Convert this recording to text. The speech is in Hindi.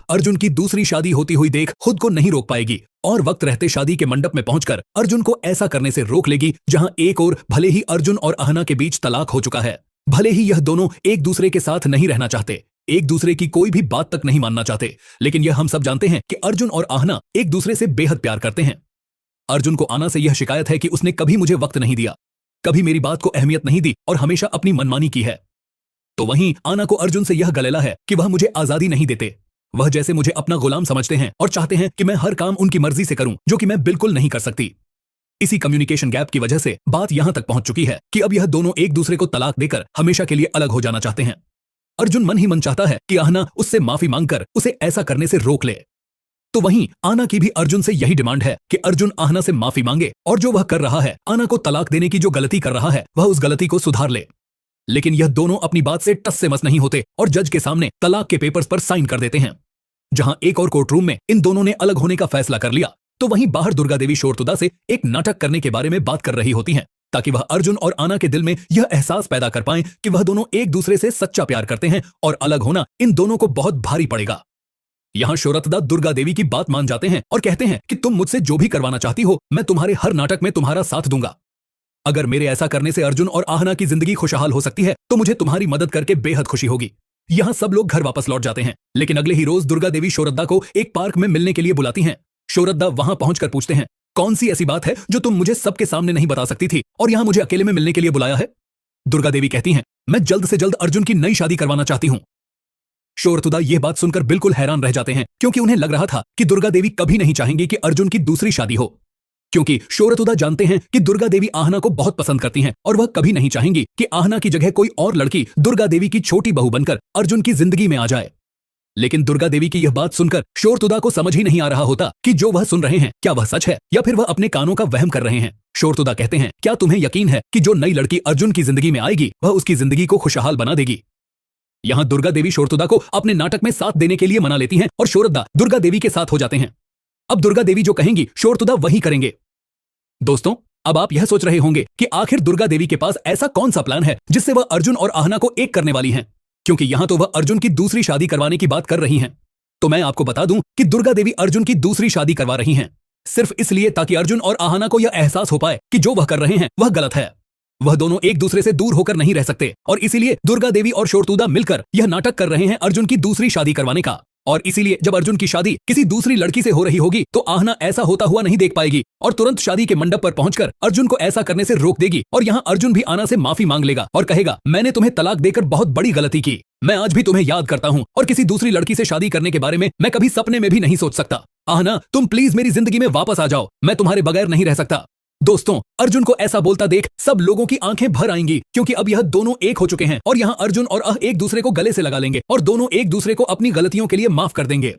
अर्जुन की दूसरी शादी होती हुई देख खुद को नहीं रोक पाएगी और वक्त रहते शादी के मंडप में पहुंचकर अर्जुन को ऐसा करने से रोक लेगी जहां एक ओर भले ही अर्जुन और आहना के बीच तलाक हो चुका है, भले ही यह दोनों एक दूसरे के साथ नहीं रहना चाहते, एक दूसरे की कोई भी बात तक नहीं मानना चाहते, लेकिन यह हम सब जानते हैं कि अर्जुन और आहना एक दूसरे से बेहद प्यार करते हैं। अर्जुन को आना से यह शिकायत है कि उसने कभी मुझे वक्त नहीं दिया, कभी मेरी बात को अहमियत नहीं दी और हमेशा अपनी मनमानी की है। तो वहीं आना को अर्जुन से यह गलेला है कि वह मुझे आजादी नहीं देते, वह जैसे मुझे अपना गुलाम समझते हैं और चाहते हैं कि मैं हर काम उनकी मर्जी से करूं, जो कि मैं बिल्कुल नहीं कर सकती। इसी कम्युनिकेशन गैप की वजह से बात यहां तक पहुंच चुकी है कि अब यह दोनों एक दूसरे को तलाक देकर हमेशा के लिए अलग हो जाना चाहते हैं। अर्जुन मन ही मन चाहता है कि आहना उससे माफी मांगकर उसे ऐसा करने से रोक ले। तो वहीं आना की भी अर्जुन से यही डिमांड है कि अर्जुन आहना से माफी मांगे और जो वह कर रहा है, आना को तलाक देने की जो गलती कर रहा है, वह उस गलती को सुधार ले। लेकिन यह दोनों अपनी बात से टस से मस नहीं होते और जज के सामने तलाक के पेपर्स पर साइन कर देते हैं। जहां एक और कोर्ट रूम में इन दोनों ने अलग होने का फैसला कर लिया, तो वहीं बाहर दुर्गा देवी शोरतुदा से एक नाटक करने के बारे में बात कर रही होती हैं, ताकि वह अर्जुन और आना के दिल में यह एहसास पैदा कर पाएं कि वह दोनों एक दूसरे से सच्चा प्यार करते हैं और अलग होना इन दोनों को बहुत भारी पड़ेगा। यहां शोरतुदा दुर्गा देवी की बात मान जाते हैं और कहते हैं कि तुम मुझसे जो भी करवाना चाहती हो, मैं तुम्हारे हर नाटक में तुम्हारा साथ दूंगा। अगर मेरे ऐसा करने से अर्जुन और आहना की जिंदगी खुशहाल हो सकती है, तो मुझे तुम्हारी मदद करके बेहद खुशी होगी। यहां सब लोग घर वापस लौट जाते हैं, लेकिन अगले ही रोज दुर्गा देवी शोरतुदा को एक पार्क में मिलने के लिए बुलाती हैं। शोरतुदा वहां पहुंचकर पूछते हैं, कौन सी ऐसी बात है जो तुम मुझे सबके सामने नहीं बता सकती थी और यहां मुझे अकेले में मिलने के लिए बुलाया है? दुर्गा देवी कहती हैं, मैं जल्द से जल्द अर्जुन की नई शादी करवाना चाहती हूं। शोरतुदा यह बात सुनकर बिल्कुल हैरान रह जाते हैं, क्योंकि उन्हें लग रहा था कि दुर्गा देवी कभी नहीं चाहेंगी कि अर्जुन की दूसरी शादी हो, क्योंकि शोरतुदा जानते हैं कि दुर्गा देवी आहना को बहुत पसंद करती हैं और वह कभी नहीं चाहेंगी कि आहना की जगह कोई और लड़की दुर्गा देवी की छोटी बहू बनकर अर्जुन की जिंदगी में आ जाए। लेकिन दुर्गा देवी की यह बात सुनकर शोरतुदा को समझ ही नहीं आ रहा होता कि जो वह सुन रहे हैं क्या वह सच है या फिर वह अपने कानों का वहम कर रहे हैं। शोरतुदा कहते हैं, क्या तुम्हें यकीन है कि जो नई लड़की अर्जुन की जिंदगी में आएगी वह उसकी जिंदगी को खुशहाल बना देगी? यहां दुर्गा देवी शोरतुदा को अपने नाटक में साथ देने के लिए मना लेती हैं और शोरतुदा दुर्गा देवी के साथ हो जाते हैं। अब दुर्गा देवी जो कहेंगी शोरतुदा वही करेंगे। दोस्तों, अब आप यह सोच रहे होंगे कि आखिर दुर्गा देवी के पास ऐसा कौन सा प्लान है जिससे वह अर्जुन और आहना को एक करने वाली हैं, क्योंकि यहां तो वह अर्जुन की दूसरी शादी करवाने की बात कर रही हैं। तो मैं आपको बता दूं कि दुर्गा देवी अर्जुन की दूसरी शादी करवा रही हैं सिर्फ इसलिए ताकि अर्जुन और आहना को यह एहसास हो पाए कि जो वह कर रहे हैं वह गलत है। वह दोनों एक दूसरे से दूर होकर नहीं रह सकते और इसीलिए दुर्गा देवी और शोरतुदा मिलकर यह नाटक कर रहे हैं अर्जुन की दूसरी शादी करवाने का। और इसीलिए जब अर्जुन की शादी किसी दूसरी लड़की से हो रही होगी तो आहना ऐसा होता हुआ नहीं देख पाएगी और तुरंत शादी के मंडप पर पहुंचकर अर्जुन को ऐसा करने से रोक देगी और यहां अर्जुन भी आना से माफी मांग लेगा और कहेगा, मैंने तुम्हें तलाक देकर बहुत बड़ी गलती की, मैं आज भी तुम्हें याद करता हूं और किसी दूसरी लड़की से शादी करने के बारे में मैं कभी सपने में भी नहीं सोच सकता। आहना, तुम प्लीज मेरी जिंदगी में वापस आ जाओ, मैं तुम्हारे बगैर नहीं रह सकता। दोस्तों, अर्जुन को ऐसा बोलता देख सब लोगों की आंखें भर आएंगी, क्योंकि अब यह दोनों एक हो चुके हैं और यहां अर्जुन और एक दूसरे को गले से लगा लेंगे और दोनों एक दूसरे को अपनी गलतियों के लिए माफ कर देंगे।